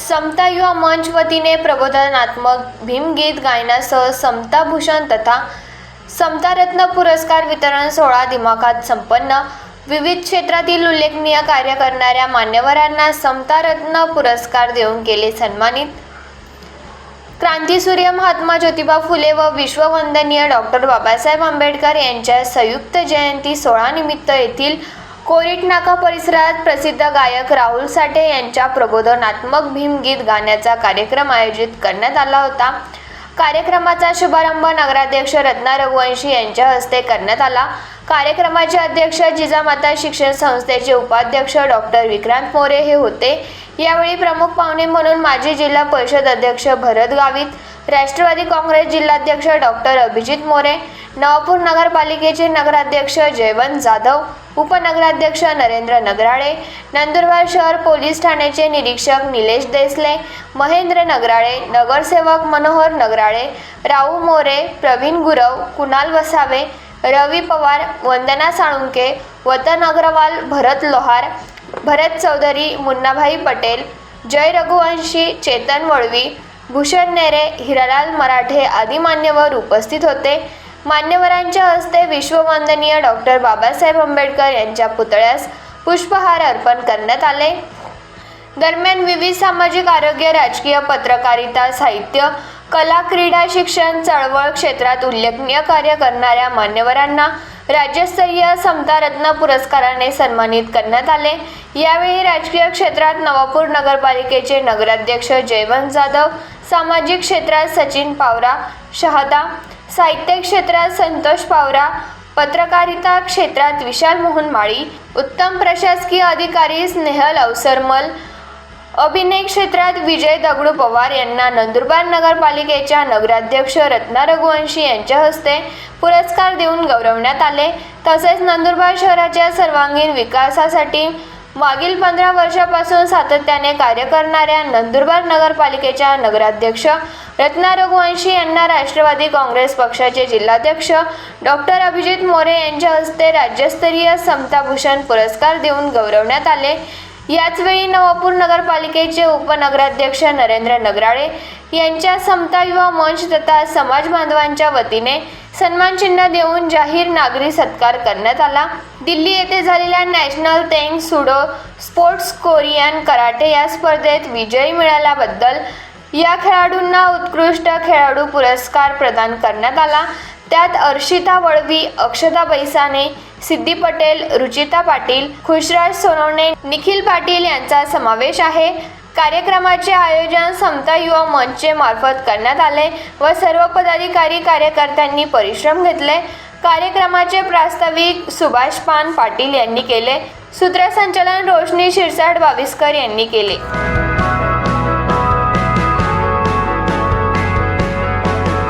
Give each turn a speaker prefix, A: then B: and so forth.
A: समता युवा मंच वतीने प्रबोधनात्मक भीमगीत गायनासह समता भूषण तथा समता रत्न पुरस्कार वितरण सोहळा दिमाखात संपन्न। विविध क्षेत्रातील उल्लेखनीय कार्य करणाऱ्या मान्यवरांना समता रत्न पुरस्कार देऊन केले सन्मानित। क्रांतीसूर्य महात्मा ज्योतिबा फुले व विश्ववंदनीय डॉक्टर बाबासाहेब आंबेडकर यांच्या संयुक्त जयंती सोहळ्यानिमित्त येथील कोरीट नाका परिसरात प्रसिद्ध गायक राहुल साठे यांच्या प्रबोधनात्मक भीमगीत गाण्याचा कार्यक्रम आयोजित करण्यात आला होता। कार्यक्रमाचा शुभारंभ नगराध्यक्ष रत्ना रघुवंशी यांच्या हस्ते करण्यात आला। कार्यक्रमाचे अध्यक्ष जिजामाता शिक्षण संस्थेचे उपाध्यक्ष डॉक्टर विक्रांत मोरे हे होते। यावेळी प्रमुख पाहुणे म्हणून माजी जिल्हा परिषद अध्यक्ष भरत गावित, राष्ट्रवादी काँग्रेस जिल्हाध्यक्ष डॉक्टर अभिजित मोरे, नवापूर नगरपालिकेचे नगराध्यक्ष जयवंत जाधव, उपनगराध्यक्ष नरेंद्र नगराळे, नंदुरबार शहर पोलीस ठाण्याचे निरीक्षक निलेश देसले, महेंद्र नगराळे, नगरसेवक मनोहर नगराळे, राहू मोरे, प्रवीण गुरव, कुणाल वसावे, रवी पवार, वंदना साळुंके, वतन अग्रवाल, भरत लोहार, भरत चौधरी, मुन्नाभाई पटेल, जय रघुवंशी, चेतन वळवी, भूषण नेरे, हिरालाल मराठे आदी मान्यवर उपस्थित होते। मान्यवरांच्या हस्ते विश्ववंदनीय डॉक्टर बाबासाहेब आंबेडकर यांच्या पुतळ्यास पुष्पहार अर्पण करण्यात आले। दरम्यान विविध सामाजिक, आरोग्य, राजकीय, पत्रकारिता, साहित्य, कला, क्रीडा, शिक्षण, चळवळ क्षेत्रात उल्लेखनीय कार्य करणाऱ्या मान्यवरांना राज्यस्तरीय समता रत्न पुरस्काराने सन्मानित करण्यात आले। यावेळी राजकीय क्षेत्रात नवापूर नगरपालिकेचे नगराध्यक्ष जयवंत जाधव, सामाजिक क्षेत्रात सचिन पावरा शहादा, साहित्य क्षेत्रात संतोष पावरा, पत्रकारिता क्षेत्रात विशाल मोहन माळी, उत्तम प्रशासकीय अधिकारी स्नेहल अवसरमल, अभिनय क्षेत्रात विजय दगडू पवार यांना नंदुरबार नगरपालिकेच्या नगराध्यक्ष रत्ना रघुवंशी यांच्या हस्ते पुरस्कार देऊन गौरवण्यात आले। तसेच नंदुरबार शहराच्या सर्वांगीण विकासासाठी मागील 15 वर्षापासून सातत्याने कार्य करणाऱ्या नंदुरबार नगरपालिकेच्या नगराध्यक्ष रत्ना रघुवंशी यांना राष्ट्रवादी काँग्रेस पक्षाचे जिल्हाध्यक्ष डॉक्टर अभिजित मोरे यांच्या हस्ते राज्यस्तरीय समता भूषण पुरस्कार देऊन गौरवण्यात आले। याचवेळी नवापूर नगरपालिकेचे उपनगराध्यक्ष नरेंद्र नगराळे यांच्या समता युवा मंच तथा समाज बांधवांच्या वतीने सन्मान चिन्ह देऊन जाहीर नागरी सत्कार करण्यात आला। दिल्ली येथे झालेल्या national tang soo do sports Korean karate या स्पर्धेत विजयी मिळाल्याबद्दल या खेळाडूंना उत्कृष्ट खेळाडू पुरस्कार प्रदान करण्यात आला। त्यात अर्शिता वळवी, अक्षता बैसाने, सिद्धी पटेल, रुचिता पाटील, खुशराज सोनवणे, निखिल पाटील यांचा समावेश आहे। कार्यक्रमाचे आयोजन समता युवा मंचचे मार्फत करण्यात आले व सर्व पदाधिकारी कार्यकर्त्यांनी परिश्रम घेतले। कार्यक्रमाचे प्रास्ताविक सुभाष पान पाटील यांनी केले। सूत्रसंचालन रोशनी शिरसाट बाविस्कर यांनी केले।